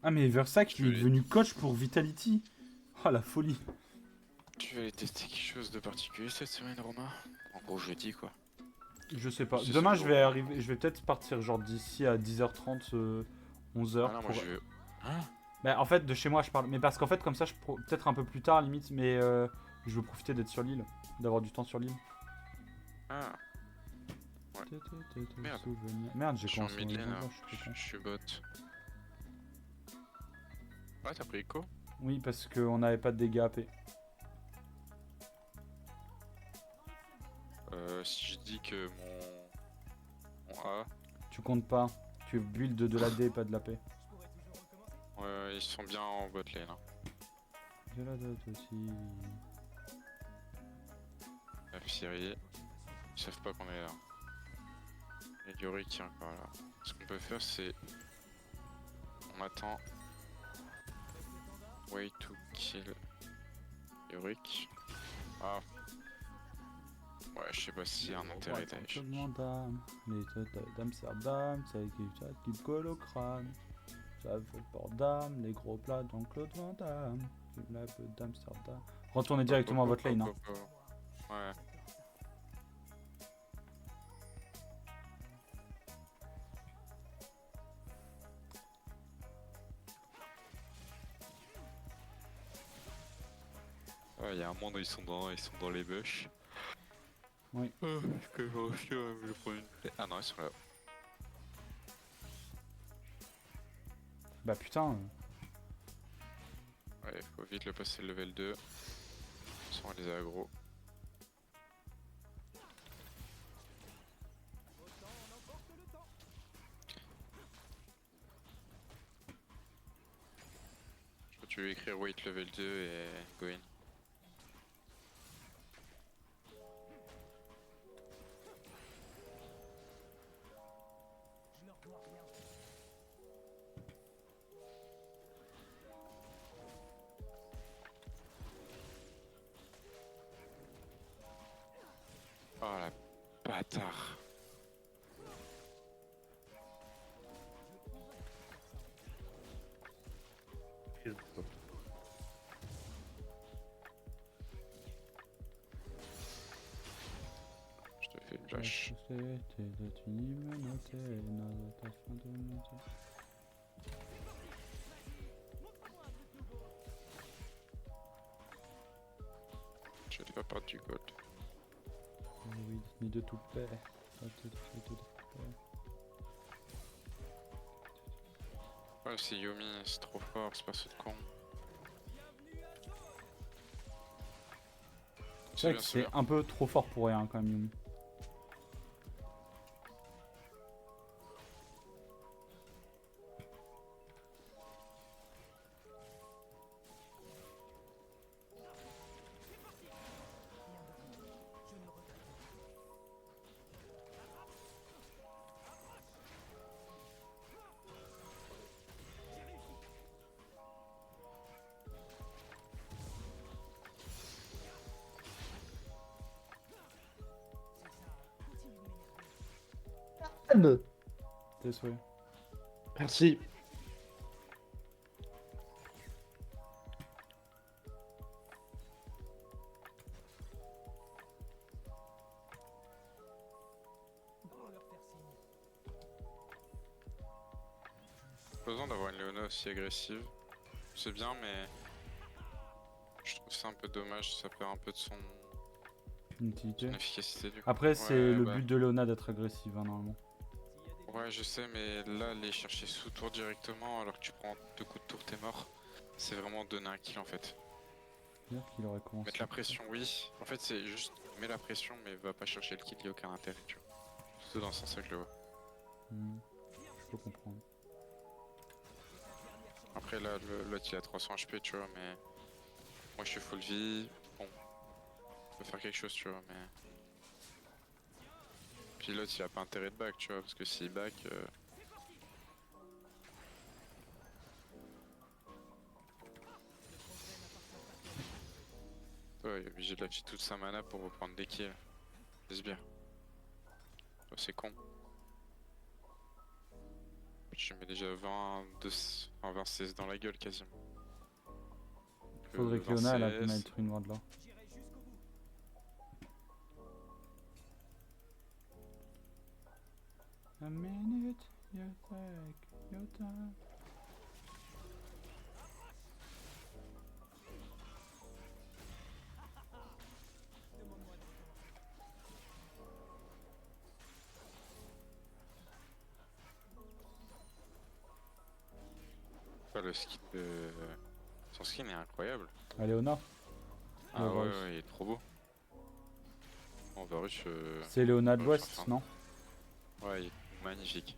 Ah mais Versac il Tu est veux, devenu coach pour Vitality. Oh la folie. tu veux aller tester quelque chose de particulier cette semaine, Romain? En gros, jeudi, quoi. Je sais pas. C'est Demain le je jour vais où... arriver, je vais peut-être partir genre d'ici à 10h30, 11h Ah non, moi pour... je veux... Hein? Bah en fait de chez moi je parle. Mais parce qu'en fait comme ça peut-être un peu plus tard limite, mais je veux profiter d'être sur l'île. D'avoir du temps sur l'île. Ah, ouais. Merde, Merde j'ai je suis en commencé mid dans les lane, endroits, je suis trop con. je suis bot. Ouais, t'as pris Echo? Oui parce qu'on n'avait pas de dégâts AP. Si je dis que mon A... Tu comptes pas. Tu build de la D et pas de la P. Ouais, ils sont bien en bot lane. Hein. De la dot aussi. La Fury, ils savent pas qu'on est là. Et Yorick qui est encore là. Ce qu'on peut faire, c'est... On attend... Way to kill Yorick. Ah. Ouais, je sais pas s'il y a un intérêt d'aller chercher. d'Amsterdam, c'est qui colle au crâne. Ça fait le port d'âme, les gros plats dans Claude Van Damme. Vive la peu d'Amsterdam. Retournez Hop, hop, directement à hop, votre hop, lane. Hein. hop, hop. Ouais. Il y a un monde où ils sont dans les bush. Oui. Que je vais prendre une plaie. Ah non, ils sont là. Bah putain. Ouais, faut vite le passer le level 2. Sans les aggro. Je crois que tu veux écrire wait level 2 et go in. Oh la bâtard. Je te fais une flash. Je n'ai pas perdu du gold. Oui, ni de tout paix. Ouais, c'est Yomi, c'est trop fort, c'est pas ce de con. C'est vrai que C'est c'est bien. un peu trop fort pour rien quand même, Yumi. Désolé. Merci. Pas besoin d'avoir une Leona aussi agressive. C'est bien, mais je trouve ça un peu dommage, ça perd un peu de son Utilité. efficacité du coup. Après, c'est Ouais, le bah. but de Léona d'être agressive, hein, normalement. Ouais, je sais, mais là, aller chercher sous tour directement alors que tu prends 2 coups de tour, t'es mort. C'est vraiment donner un kill en fait. C'est-à-dire qu'il aurait commencé. Mettre la pression, oui. En fait, c'est juste mets la pression, mais va pas chercher le kill, il y a aucun intérêt, tu vois. C'est dans ce sens-là que je le vois. Je peux comprendre. Après, là, l'autre il a 300 HP, tu vois, mais. Moi, je suis full vie. Bon, on peut faire quelque chose, tu vois, mais. Puis l'autre, il a pas intérêt de back, tu vois, parce que s'il back. Ouais, il est obligé de lâcher toute sa mana pour reprendre des kills. C'est bien. C'est con. Je mets déjà 20 CS dans la gueule quasiment. Faudrait que 20 Léona elle a pu CS. mettre une ward là. A minute, you take your time. Le skin de... Son skin est incroyable. Ah, Léona. Ah Le ouais, Varus. ouais, il est trop beau. On Varus... C'est Léona de Varus l'Ouest, enfin. non? Ouais, il est magnifique.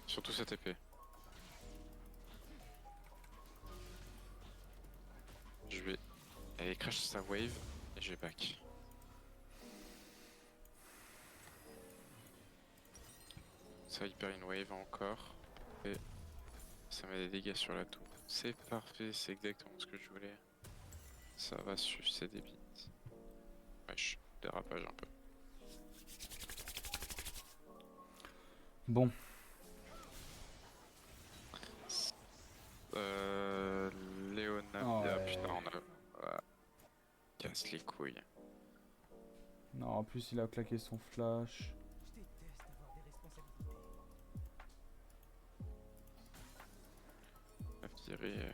Surtout cette épée. Je vais aller crash sa wave et je vais back. Ça hyper une wave encore. Et ça met des dégâts sur la tour. C'est parfait, c'est exactement ce que je voulais. Ça va sucer des bites. Wesh, dérapage un peu. Bon. Léona. Oh, Ah ouais. putain, on a. Ah, casse les couilles. Non, en plus il a claqué son flash. La virée.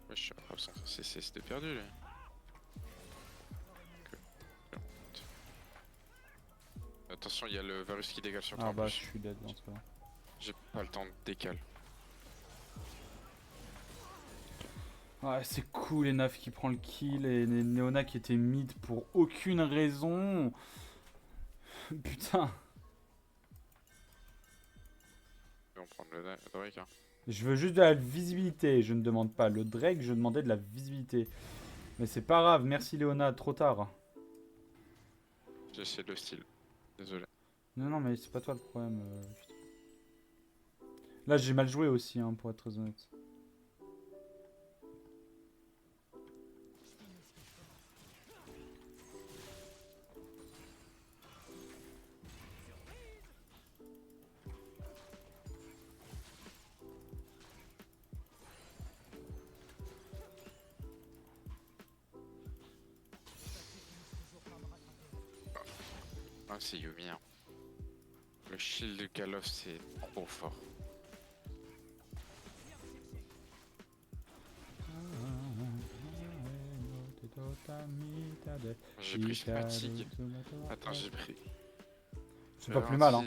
Wesh, absent CC, c'était perdu lui. Attention, il y a le Varus qui décale sur toi. Ah en bah plus. je suis dead dans ce cas. J'ai pas le temps de décaler. Ouais, c'est cool, Enaf qui prend le kill et Léona qui était mid pour aucune raison. Putain. On va prendre le Drake. Hein. Je veux juste de la visibilité, je ne demande pas le Drake, je demandais de la visibilité. Mais c'est pas grave, merci Léona, trop tard. J'ai essayé le style. Désolé. Non, non, mais c'est pas toi le problème. Putain. Là, j'ai mal joué aussi, hein, pour être très honnête. Ah, c'est Yumi. Hein. Le shield de Kalof, c'est trop fort. J'ai pris fatigue. Attends, j'ai pris. C'est pas plus mal, hein.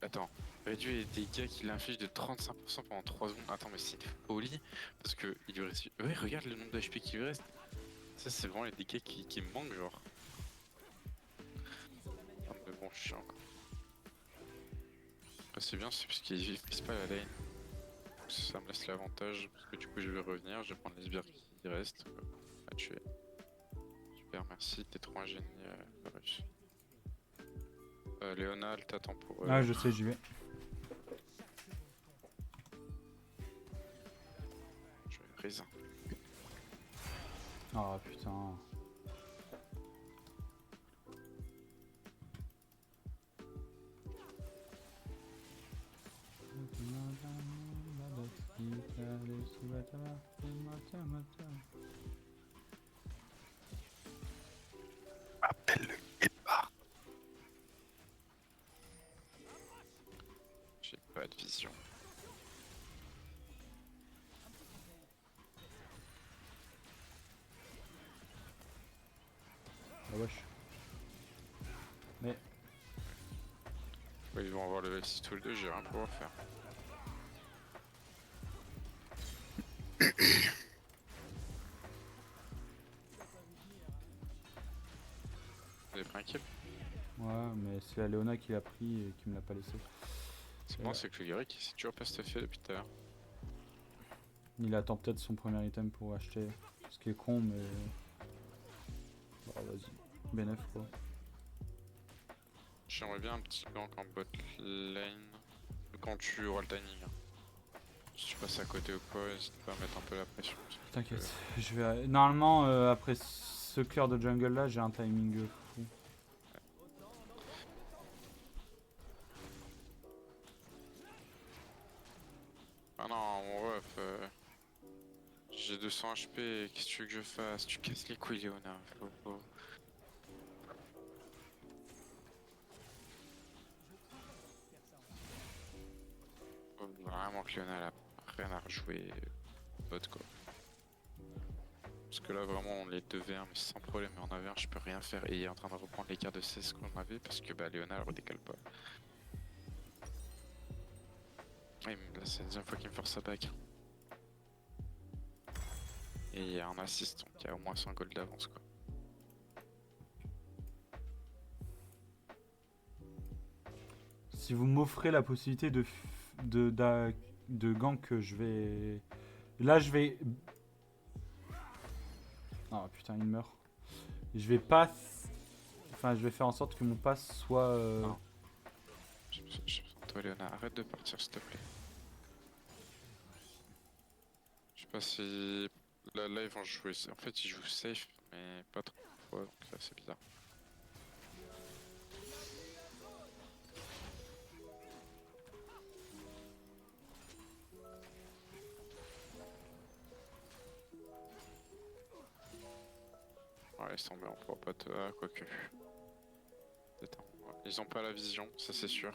Attends, réduit les dégâts qu'il inflige de 35% pendant 3 secondes. Attends, mais c'est une folie. Parce que il lui reste. Ouais, regarde le nombre d'HP qui lui reste. Ça, c'est vraiment les dégâts qui me manquent, genre. Ah, mais bon, chiant quoi. Après, c'est bien, c'est parce qu'il frise pas la lane. Ça me laisse l'avantage. Parce que du coup, je vais revenir. Je vais prendre les sbires qui restent. À tuer. Super, merci. T'es trop un génie, Varus. Léona, elle t'attend pour. Ah, je sais, j'y vais. Je vais freeze. Ah putain. Appelle le départ. J'ai pas de vision. Ah wesh. Mais Ouais, ils vont avoir le level 6 tous les deux, j'ai rien à pouvoir faire. Vous avez pris un kill? ouais, mais c'est la Léona qui l'a pris et qui me l'a pas laissé. C'est bon, c'est que le Garrick il s'est toujours pas stuffé depuis tout à l'heure. Il attend peut-être son premier item pour acheter. Ce qui est con, mais. Bah vas-y. Bénef quoi. J'aimerais bien un petit gank en bot lane quand tu auras le timing. Hein. Si tu passes à côté ou quoi, n'hésite pas à mettre un peu la pression. T'inquiète, je vais. Normalement, après ce clear de jungle là, j'ai un timing fou. Ah non, mon ref, j'ai 200 HP, qu'est-ce que tu veux que je fasse? Tu casses les couilles, Léona. Faut vraiment que Léona elle a rien à rejouer. Bot quoi. Parce que là vraiment on est 2v1 mais sans problème, mais en AV1 je peux rien faire et il est en train de reprendre l'écart de 16 qu'on avait parce que bah Léona elle redécale pas. Et là c'est la deuxième fois qu'il me force à back. Et il y a un assist donc il y a au moins 100 gold d'avance quoi. Si vous m'offrez la possibilité de gank, je vais. Là, je vais. Oh putain, il meurt. Je vais pas. Enfin, je vais faire en sorte que mon pass soit. Non. J'ai besoin de toi Léona, arrête de partir s'il te plaît. Je sais pas si là ils vont jouer. En fait ils jouent safe mais pas trop donc là c'est bizarre. Ouais laisse tomber, on pourra pas te. Ah, quoique. Attends, ouais. Ils ont pas la vision, ça c'est sûr.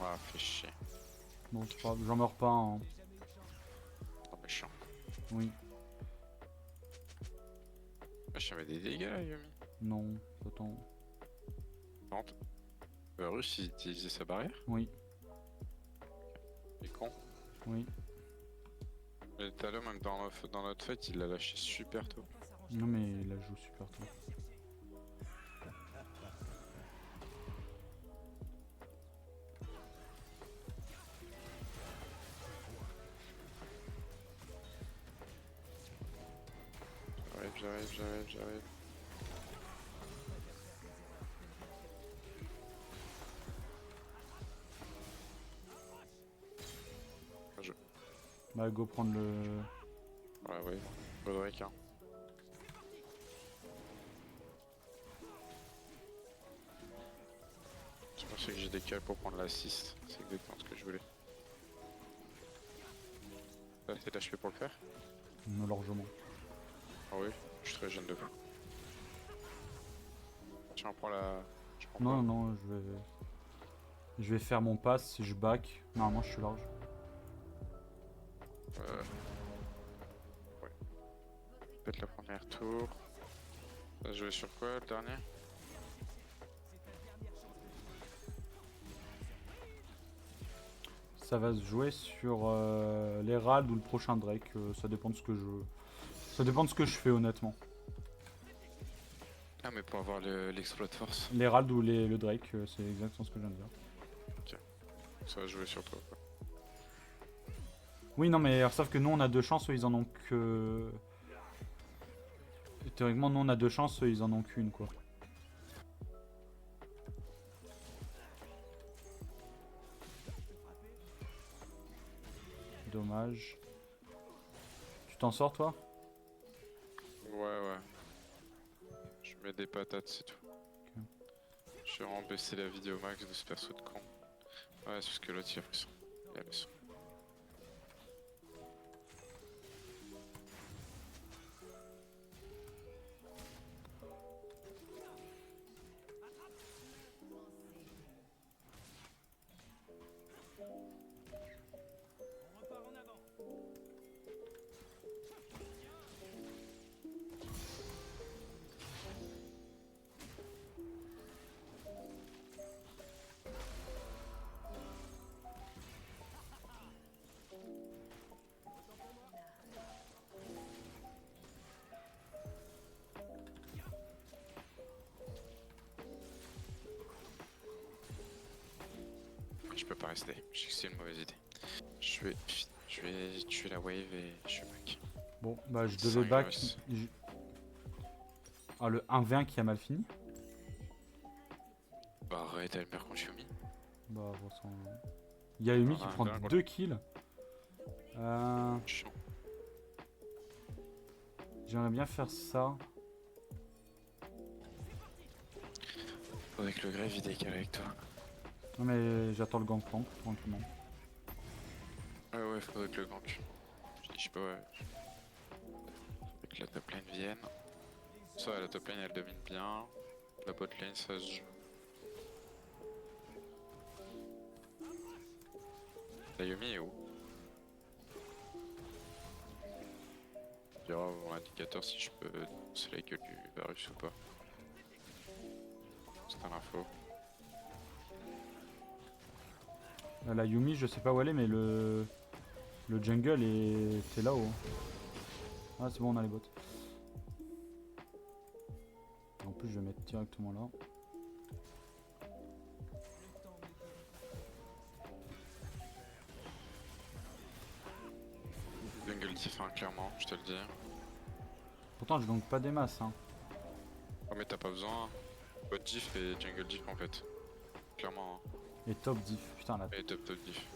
Ah fait chier. Bon, c'est pas grave, j'en meurs pas. Hein. Oh méchant. Oui. Ah, je mets des dégâts là Yumi. Non, attends. Non, Russe il utilisait sa barrière. Oui. Il est con. Oui. Mais tout à l'heure même dans notre fight il l'a lâché super tôt. Non, mais il la joue super tôt. J'arrive. Bah, go prendre le. Ouais, Roderick hein. Je pensais que j'ai des calls pour prendre l'assist, c'est exactement ce que je voulais. T'as assez d'HP pour le faire? Largement. Ah oui, je suis très jeune de fou. Tiens, prends la. Je prends Non, pas. non, je vais. Je vais faire mon pass si je back. Normalement, je suis large. Ouais. Peut-être la première tour. T'as joué sur quoi le dernier? Ça va se jouer sur l'Herald ou le prochain Drake. Ça dépend de ce que je. Ça dépend de ce que je fais honnêtement. Ah mais pour avoir l'exploit de force. L'Herald ou le Drake, c'est exactement ce que je viens de dire. Ça va jouer sur toi quoi. Oui, non, mais sauf que nous on a deux chances, eux ils en ont que. Théoriquement, nous on a deux chances, eux ils en ont qu'une quoi. Dommage. Tu t'en sors toi? Ouais. Je mets des patates, c'est tout. Ok. Je vais vraiment baisser la vidéo max de ce perso de con. Ouais, c'est parce que l'autre il a pris son. Il a mis son. Je peux pas rester, je sais que c'est une mauvaise idée. Je vais tuer la wave et je suis back. Bon, bah je devais Cinq back. Graves. Ah, le 1v1 qui a mal fini. Bah arrête Elmer contre Yumi. Bah, bon, il y a Yumi On qui a un prend V1 2 kills. Chiant. J'aimerais bien faire ça. Faudrait que le grève il décale avec toi. Non, mais j'attends le gangplank tranquillement. Ouais, faudrait que le gank. Je sais pas, ouais. Faudrait que la top lane vienne. Ça, la top lane elle domine bien. La bot lane ça se joue. La Yumi est où? On verra mon indicateur si je peux défoncer la gueule du Varus ou pas. C'est un info. La Yumi, je sais pas où elle est, mais le jungle était là-haut. Ah, c'est bon, on a les bots. En plus, je vais mettre directement là. Jungle diff, hein, clairement, je te le dis. Pourtant, je gagne pas des masses. Hein. Oh, mais t'as pas besoin. Bot diff et jungle diff en fait. Clairement. Hein. Et top diff. Putain, là. Et top diff.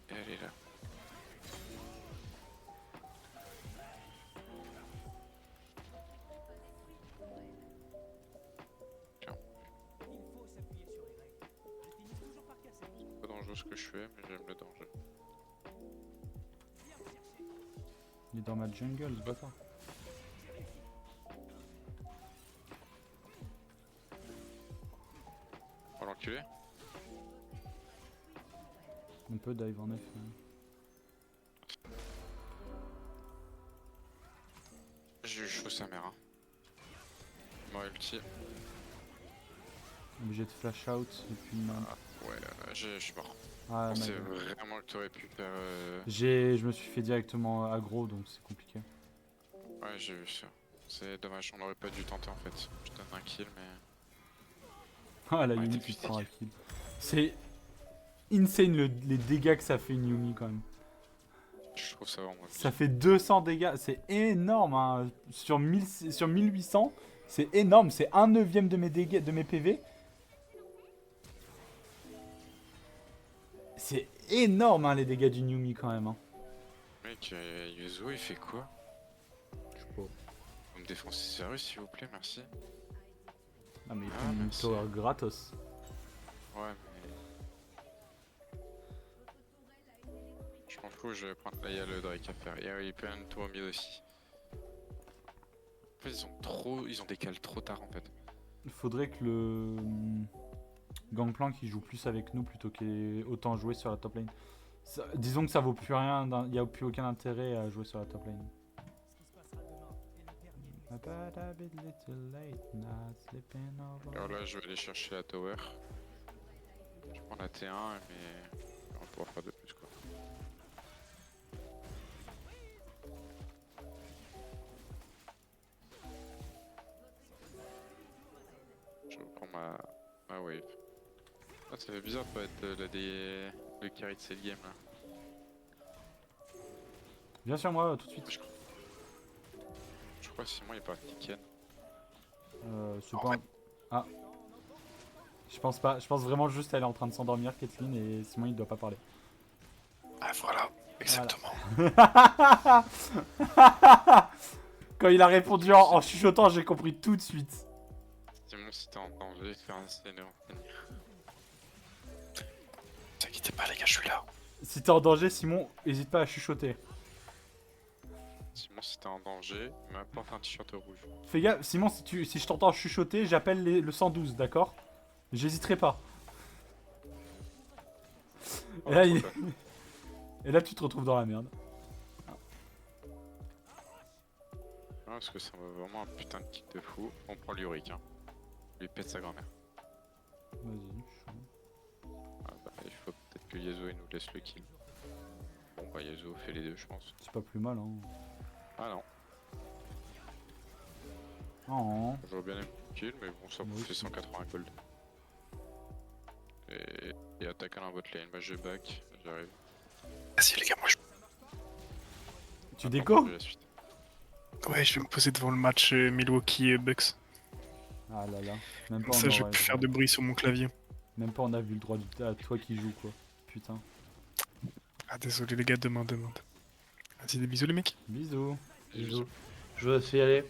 Elle est là. Tiens. C'est pas dangereux ce que je fais, mais j'aime le danger. Il est dans ma jungle, ce bâtard. Oh l'enculé. On peut dive en effet. J'ai eu chaud sa mère. Hein. Mort ulti. Obligé de flash out et puis. Ouais, je suis mort. Ah, C'est my God. vraiment que t'aurais pu faire. Je me suis fait directement aggro donc c'est compliqué. Ouais, j'ai vu ça. C'est dommage, on aurait pas dû tenter en fait. Je donne un kill, mais. Ah, la Ouais, Yumi t'as qui vu, se prend un kill. C'est insane les dégâts que ça fait une Yumi quand même. Je trouve ça vraiment. Ça fait 200 dégâts, c'est énorme hein. Sur 1800, c'est énorme, c'est 1/9 de mes dégâts, de mes PV. C'est énorme hein, les dégâts d'une Yumi quand même. Hein. Mec, Yuzo il fait quoi? Je sais pas. Vous me défoncez sérieux s'il vous plaît, merci. Ah mais il Ah, prend une merci. tower gratos. Ouais, mais. Je m'en fous, je vais prendre. Là, il y a le Drake à faire. Il peut un tour au milieu aussi. En fait, ils ont décalé trop tard en fait. Il faudrait que le Gangplank il joue plus avec nous plutôt qu'autant jouer sur la top lane. Disons que ça vaut plus rien, il n'y a plus aucun intérêt à jouer sur la top lane. Alors là, je vais aller chercher la tower. Je prends la T1, mais on va pouvoir faire de plus quoi. Je reprends ma wave. Ah, ça fait bizarre de pas être le carry de cette game là. Viens sur moi tout de suite. Je crois que Simon il est parti Ken. C'est pas un... Ah. Je pense pas. Je pense vraiment juste qu'elle est en train de s'endormir, Kathleen, et Simon il doit pas parler. Ah voilà, exactement. Voilà. Quand il a répondu en chuchotant, j'ai compris tout de suite. Simon, si t'es en danger, fais un scénario. Ne t'inquiétez pas les gars, je suis là. Si t'es en danger, Simon, n'hésite pas à chuchoter. Simon, si t'es en danger, m'apporte un t-shirt rouge. Fais gaffe, Simon, si je t'entends chuchoter, j'appelle le 112, d'accord? J'hésiterai pas. Oh, Et là, trop fun. Et là, tu te retrouves dans la merde. Non, parce que ça va vraiment un putain de kick de fou. On prend l'Uric, hein. Lui pète sa grand-mère. Vas-y, chaud. Ah bah, il faut peut-être que Yasuo il nous laisse le kill. Bon bah Yasuo fait les deux je pense. C'est pas plus mal, hein. Ah non, Oh. j'aurais bien aimé le kill mais bon ça me Oui, fait si. 180 gold. attaque à la bot lane, bah je back, j'arrive. Vas-y les gars, moi je... Tu Attends, déco? j'ai la suite. Ouais, je vais me poser devant le match Milwaukee Bucks. Ah là là. Même pas Comme on ça, je vais aurait plus le faire droit. de bruit sur mon clavier. Même pas on a vu le droit à toi qui joue quoi. Putain. Ah, désolé les gars, demain. Vas-y, des bisous les mecs. Bisous. Bisous. Je vous laisse y aller.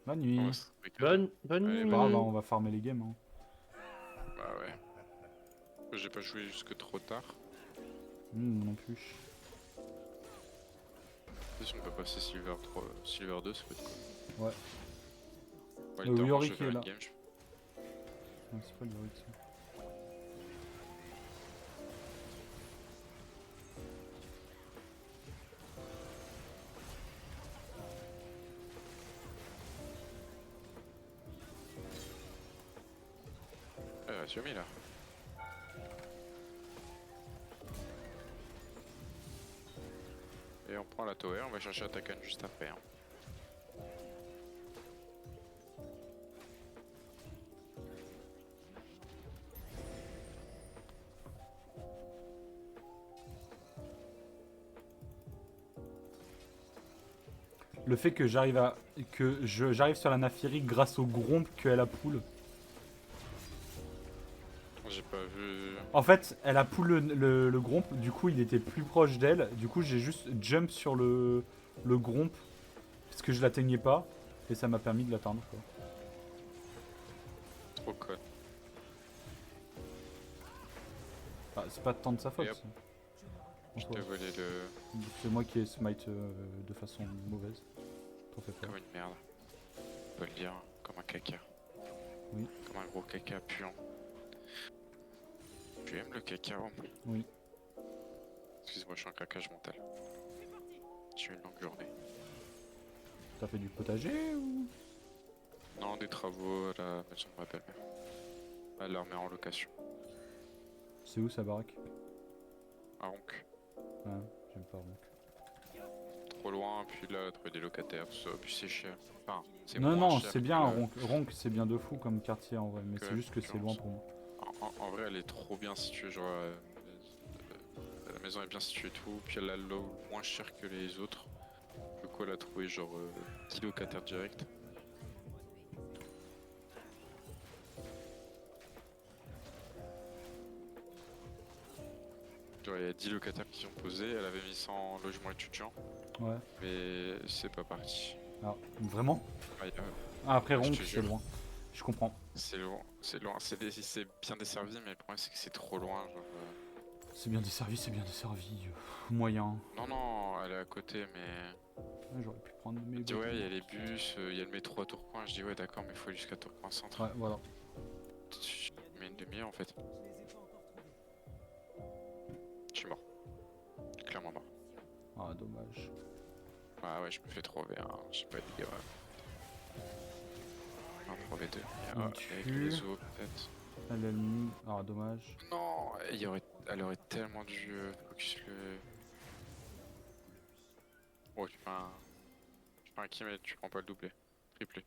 Bonne On nuit. va se récupérer. Bonne Allez, nuit. Pas grave, hein, on va farmer les games. Hein. Bah ouais. J'ai pas joué jusque trop tard. Non plus. Si on peut passer Silver 3, Silver 2, ça peut être cool. Ouais. Ouais, Le littéralement, Yorick je vais faire est une là. game, Non, c'est pas le Yorick, ça. Tu as mis là. Et on prend la tower, on va chercher Attacan juste après. Hein. Le fait que j'arrive sur la Naphiri grâce au Gromp qu'elle a pull. J'ai pas vu. En fait, elle a pull le Gromp, du coup il était plus proche d'elle. Du coup j'ai juste jump sur le Gromp parce que je l'atteignais pas. Et ça m'a permis de l'atteindre quoi. Trop con. Ah, c'est pas tant de sa faute. Et hop. ça. Je En t'ai soi. volé le. C'est moi qui ai smite de façon mauvaise. T'en fais pas. Comme une merde. On peut le dire, comme un caca. Oui. Comme un gros caca puant. Tu aimes le cacao? Oui. Excuse-moi, je suis un craquage mental. J'ai eu une longue journée. T'as fait du potager ou... Non, des travaux à la maison de ma belle-mère. Elle la remet en location. C'est où sa baraque? À Ronc. Ah, j'aime pas donc. Trop loin, puis là, trouver des locataires, tout ça, puis c'est cher. Enfin, c'est Non, moins non, cher c'est que bien, le- Ronc c'est bien de fou comme quartier en vrai, mais que c'est la juste que c'est loin concurrence. pour moi. En vrai, elle est trop bien située, genre. La maison est bien située et tout, puis elle a l'eau moins cher que les autres. Du coup, elle a trouvé genre 10 locataires directs. Genre, il y a 10 locataires qui sont posés, elle avait mis ça en logement étudiant, Ouais. mais c'est pas parti. Ah, vraiment? Ah, Ah, après je Ronc, te c'est jure. loin. Je comprends. c'est loin, c'est loin, c'est bien desservi, mais le problème c'est que c'est trop loin. Genre, C'est bien desservi, c'est bien desservi. Moyen. Non, non, elle est à côté, mais. Ouais, j'aurais pu prendre mes Elle dit bottes. ouais, il y a les bus, il y a le métro à Tourcoing. Je dis ouais, d'accord, mais il faut aller jusqu'à Tourcoing Centre. Ouais, voilà. Mais une demi-heure en fait. Je suis mort. Clairement mort. Ah, dommage. Ah ouais, je me fais trop bien. J'ai pas de dégâts. Un 3v2. On Avec tue. les os peut-être. Elle a mis. Ah, dommage. Non, elle aurait tellement dû focus le. Oh, tu fais un kill, mais tu prends pas le doublé. Triplé.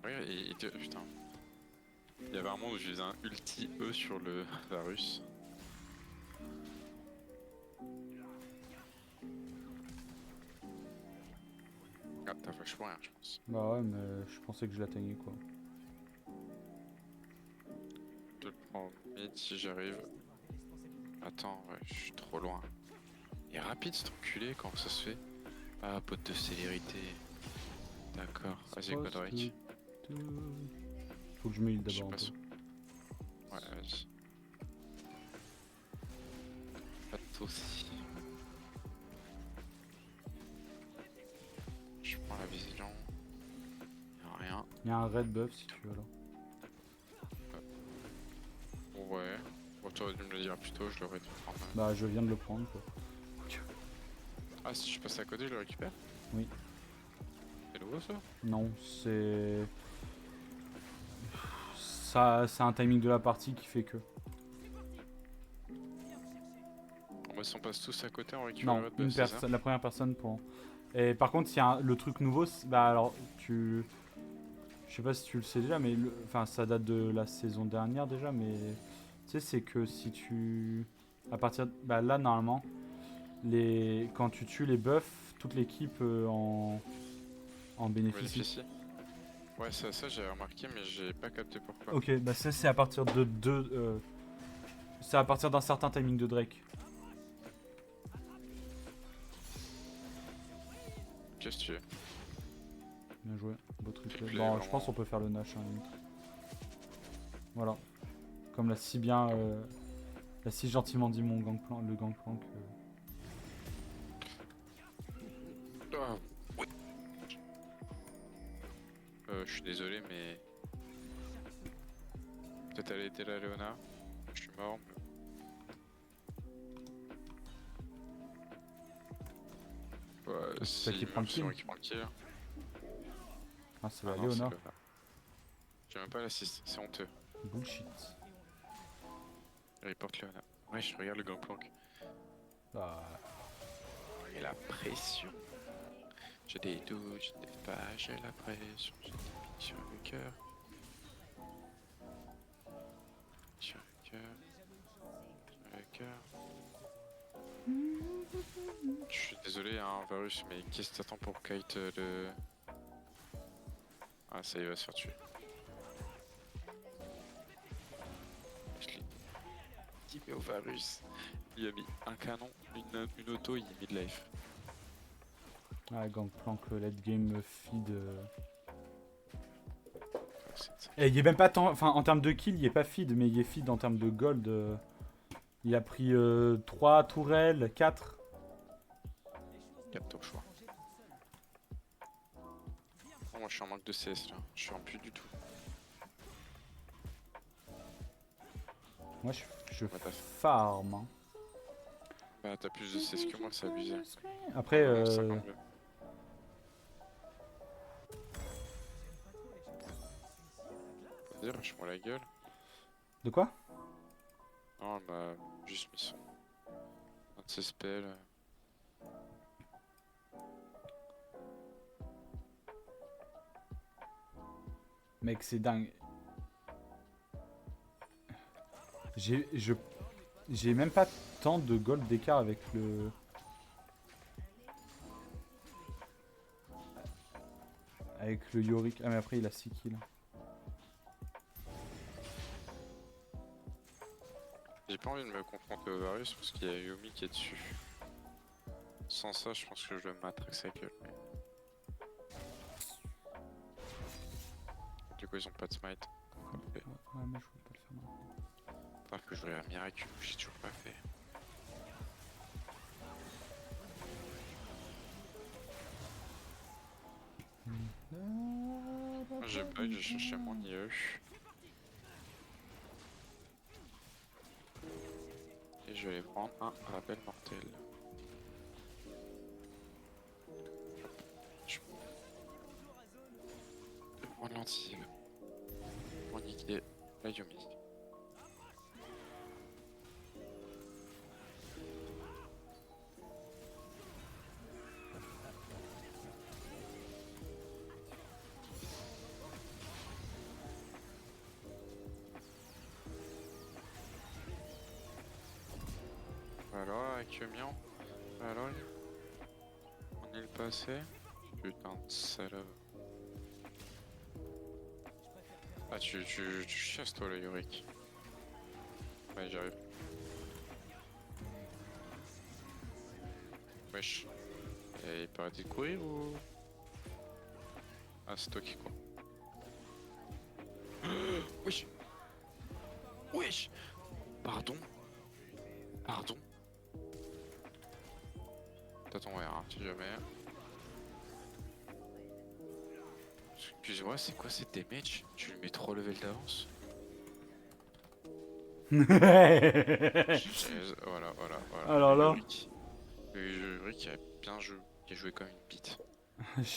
Ouais, putain. Il y avait un moment où je faisais un ulti E sur le Varus. Ah, t'as vachement rien, je pense. Bah ouais, mais je pensais que je l'atteignais quoi. Je le prends mid si j'arrive. Attends, ouais, je suis trop loin. Il est rapide cet enculé, comment ça se fait? Ah, pote de célérité. D'accord, vas-y, Godric. Faut que je me heal Je sais d'abord un pas peu. si- Ouais, vas-y. Pas de soucis. Je prends la vision. Y'a rien. Il y a un red buff si tu veux là. Ouais. Bon, t'aurais dû me le dire plus tôt, je l'aurais dû prendre. Bah je viens de le prendre quoi. Ah, si je passe à côté, je le récupère? Oui. C'est nouveau ça? Non, c'est... Ça, c'est un timing de la partie qui fait que... Bon, bah, si on passe tous à côté, on récupère Non, le red une buff, c'est ça? personne, la première personne pour... Et par contre, il y a le truc nouveau, bah alors, tu... Je sais pas si tu le sais déjà, mais enfin ça date de la saison dernière déjà, mais tu sais c'est que si tu à partir bah là normalement quand tu tues les buffs, toute l'équipe en bénéficie. Bénéficie. Ouais, ça j'ai remarqué, mais j'ai pas capté pourquoi. Ok, bah ça c'est à partir de deux, c'est à partir d'un certain timing de Drake. Qu'est-ce que tu veux? Bien joué, beau truc. Triplé, Bon, je vraiment. pense qu'on peut faire le Nash. Hein, limite. Voilà, comme l'a si bien, l'a si gentiment dit mon gangplank, le gangplank. Ah, oui. Je suis désolé, mais. Peut-être elle était là, Léona. Je suis mort, mais. Ouais, C'est toi qui prends le c'est moi kill. qui prend le kill. Ah, c'est Ah la non, c'est Léona. Léona. J'ai même pas l'assist, c'est honteux. Bullshit. Report Léona. Ouais, je regarde le gangplank. Bah, Et la pression. J'ai des doutes, j'ai des pas, j'ai la pression, j'ai des pics sur le cœur. Sur le cœur. Sur le cœur. Je suis désolé, hein, Varus, mais qu'est-ce que t'attends pour kite le. Ah, ça y va se faire tuer. Je l'ai dit, mais au Varus, il a mis un canon, une auto, il a mis de life. ah, gangplank, late game feed. Ah, c'est ça. Et il est même pas tant. Enfin, en termes de kill, il est pas feed, mais il est feed en termes de gold. Il a pris 3 tourelles, 4. Capte au choix. Oh, moi je suis en manque de CS là, je suis en plus du tout. Moi, je Ouais, t'as fait. farm. Hein. Bah t'as plus de CS que moi, c'est abusé. Après, Ah, 52. Faut dire, lâche-moi la gueule. de quoi? Non, elle m'a juste mis son. Un de ses spells. Mec, c'est dingue. J'ai même pas tant de gold d'écart avec le. Avec le Yorick. Ah, mais après, il a 6 kills. J'ai pas envie de me confronter au Varus parce qu'il y a Yumi qui est dessus. Sans ça, je pense que je vais matraquer sa gueule. Mais... Du coup, ils ont pas de smite. Ouais, mais je voulais pas le faire maintenant. Faudra que je regarde Miracle, j'ai toujours pas fait. Moi, j'ai bug, j'ai cherché mon IE. Et je vais prendre un rappel mortel. Je vais prendre l'anti pour niquer la Yumi. Alors, avec Mian, alors, on est le passé. Putain de salope. Ah, tu chasses toi le Yorick. Ouais, j'arrive. Wesh. Et il peut arrêter de courir ou. Ah, c'est toi qui cours. Wesh. Wesh. Pardon. Pardon. T'as ton R, hein, si jamais. Excuse-moi, c'est quoi cette damage? Tu lui mets 3 levels d'avance? Voilà. Alors là. Le Yorick qui a bien joué, qui a joué comme une bite.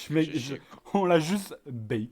Mec, on l'a juste bait.